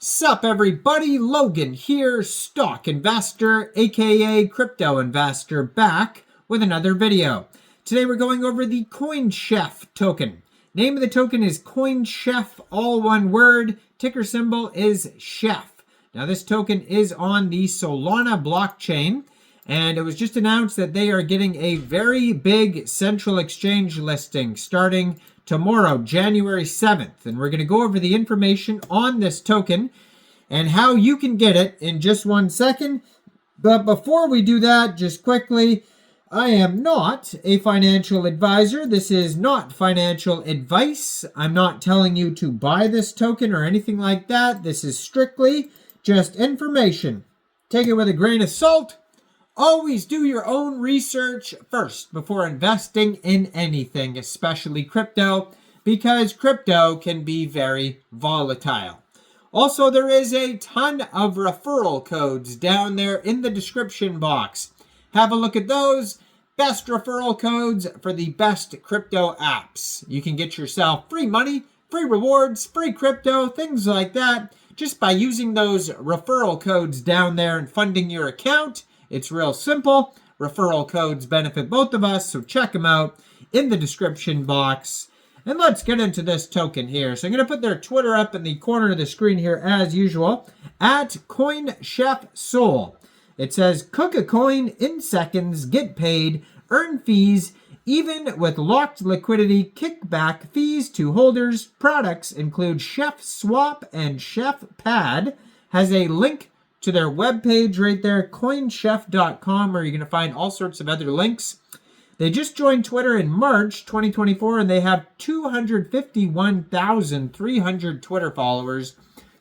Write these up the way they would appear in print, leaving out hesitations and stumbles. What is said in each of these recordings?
Sup everybody, Logan here, stock investor, aka crypto investor, back with another video. Today we're going over the Coinchef token. Name of the token is Coinchef, all one word. Ticker symbol is Chef. Now this token is on the Solana blockchain, and it was just announced that they are getting a very big central exchange listing starting tomorrow, January 7th. And we're going to go over the information on this token and how you can get it in just 1 second. But before we do that, just quickly, I am not a financial advisor. This is not financial advice. I'm not telling you to buy this token or anything like that. This is strictly just information. Take it with a grain of salt. Always do your own research first before investing in anything, especially crypto, because crypto can be very volatile. Also, there is a ton of referral codes down there in the description box. Have a look at those. Best referral codes for the best crypto apps. You can get yourself free money, free rewards, free crypto, things like that, just by using those referral codes down there and funding your account. It's real simple. Referral codes benefit both of us, so check them out in the description box. And let's get into this token here. So I'm going to put their Twitter up in the corner of the screen here as usual, at Coinchef Soul. It says, cook a coin in seconds, get paid, earn fees, even with locked liquidity, kickback fees to holders. Products include Chef Swap and Chef Pad. Has a link to their webpage right there, coinchef.com, where you're going to find all sorts of other links. They just joined Twitter in March 2024, and they have 251,300 Twitter followers,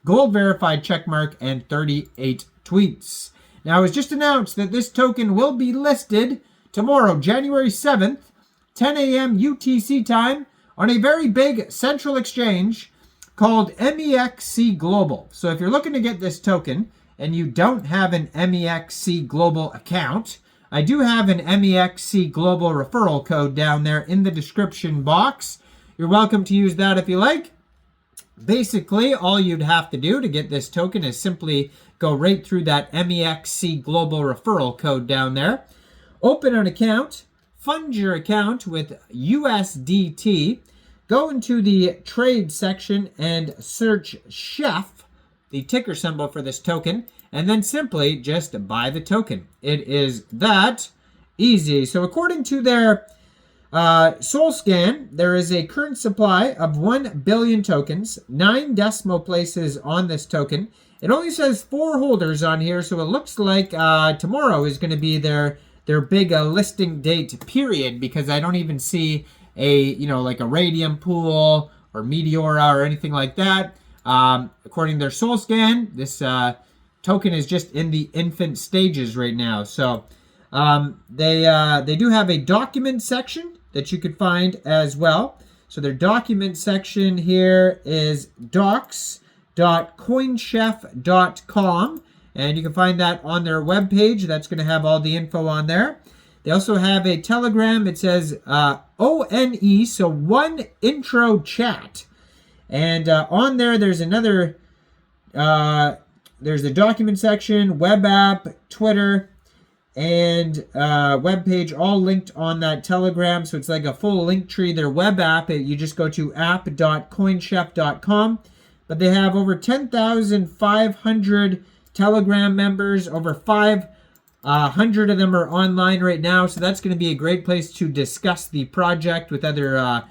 gold verified checkmark, and 38 tweets. Now, it was just announced that this token will be listed tomorrow, January 7th, 10 a.m. UTC time, on a very big central exchange called Mexc Global. So if you're looking to get this token, and you don't have an Mexc Global account, I do have an Mexc Global referral code down there in the description box. You're welcome to use that if you like. Basically, all you'd have to do to get this token is simply go right through that Mexc Global referral code down there. Open an account, fund your account with USDT, go into the trade section and search Chef, the ticker symbol for this token, and then simply just buy the token. It is that easy. So according to their Soul Scan, there is a current supply of 1 billion tokens, 9 decimal places on this token. It only says 4 holders on here, so it looks like tomorrow is going to be their big listing date period, because I don't even see like a Raydium pool or Meteora or anything like that. According to their Soul Scan, this token is just in the infant stages right now. So they do have a document section that you could find as well. So their document section here is docs.coinchef.com, and you can find that on their webpage. That's going to have all the info on there. They also have a Telegram. It says ONE, so one intro chat. And on there, there's another, there's the document section, web app, Twitter, and web page, all linked on that Telegram. So it's like a full link tree. Their web app, you just go to app.coinchef.com. But they have over 10,500 Telegram members. Over 500 of them are online right now. So that's going to be a great place to discuss the project with other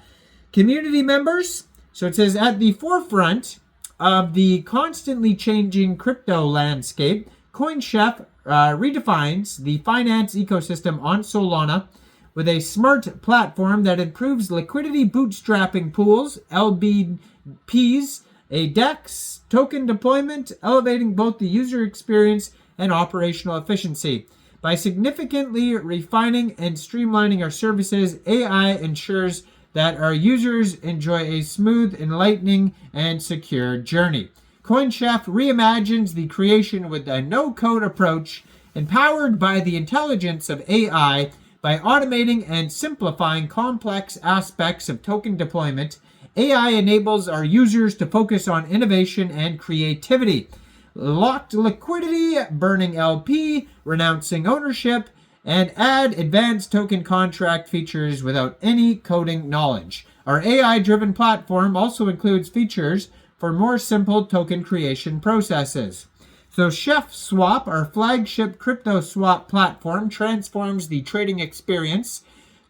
community members. So it says, at the forefront of the constantly changing crypto landscape, Coinchef redefines the finance ecosystem on Solana with a smart platform that improves liquidity bootstrapping pools, LBPs, a DEX, token deployment, elevating both the user experience and operational efficiency. By significantly refining and streamlining our services, AI ensures that our users enjoy a smooth, enlightening, and secure journey. Coinchef reimagines the creation with a no-code approach, empowered by the intelligence of AI by automating and simplifying complex aspects of token deployment. AI enables our users to focus on innovation and creativity. Locked liquidity, burning LP, renouncing ownership, and add advanced token contract features without any coding knowledge. Our AI-driven platform also includes features for more simple token creation processes. So Chef Swap, our flagship crypto swap platform, transforms the trading experience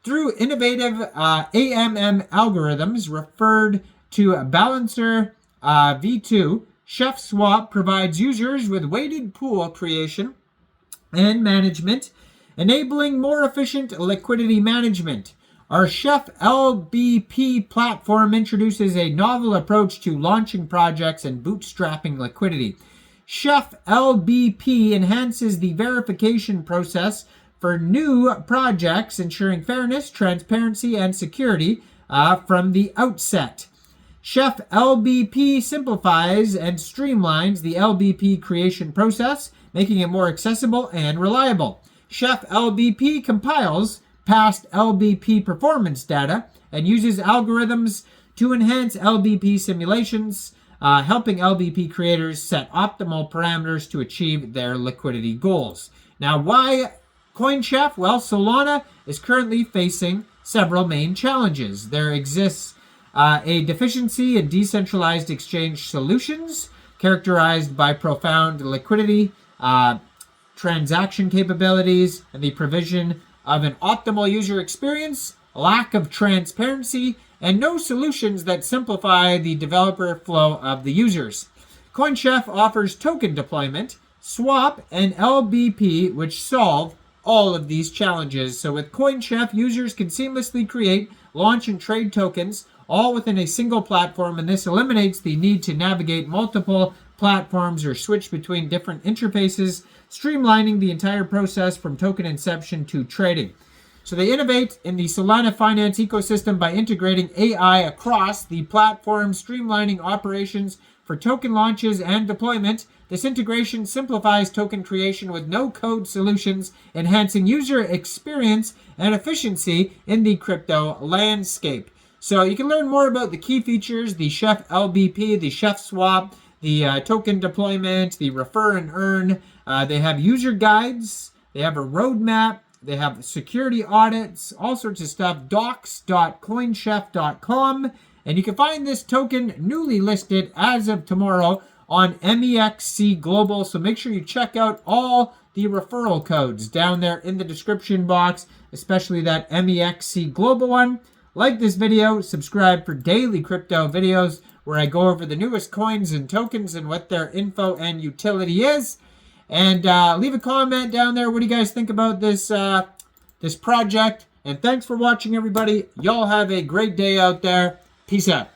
through innovative AMM algorithms referred to Balancer V2. Chef Swap provides users with weighted pool creation and management, enabling more efficient liquidity management. Our Chef LBP platform introduces a novel approach to launching projects and bootstrapping liquidity. Chef LBP enhances the verification process for new projects, ensuring fairness, transparency, and security from the outset. Chef LBP simplifies and streamlines the LBP creation process, making it more accessible and reliable. Chef LBP compiles past LBP performance data and uses algorithms to enhance LBP simulations, helping LBP creators set optimal parameters to achieve their liquidity goals. Now, why Coinchef? Well, Solana is currently facing several main challenges. There exists a deficiency in decentralized exchange solutions characterized by profound liquidity, transaction capabilities, and the provision of an optimal user experience, lack of transparency, and no solutions that simplify the developer flow of the users. Coinchef offers token deployment, swap, and LBP, which solve all of these challenges. So with Coinchef, users can seamlessly create, launch, and trade tokens all within a single platform, and this eliminates the need to navigate multiple platforms or switch between different interfaces, streamlining the entire process from token inception to trading. So they innovate in the Solana finance ecosystem by integrating AI across the platform, streamlining operations for token launches and deployment. This integration simplifies token creation with no-code solutions, enhancing user experience and efficiency in the crypto landscape. So you can learn more about the key features, the Chef LBP, the Chef Swap, the token deployment, the refer and earn. They have user guides. They have a roadmap. They have security audits, all sorts of stuff. docs.coinchef.com. And you can find this token newly listed as of tomorrow on Mexc Global. So make sure you check out all the referral codes down there in the description box, especially that Mexc Global one. Like this video, subscribe for daily crypto videos where I go over the newest coins and tokens and what their info and utility is. And leave a comment down there. What do you guys think about this this project? And thanks for watching, everybody. Y'all have a great day out there. Peace out.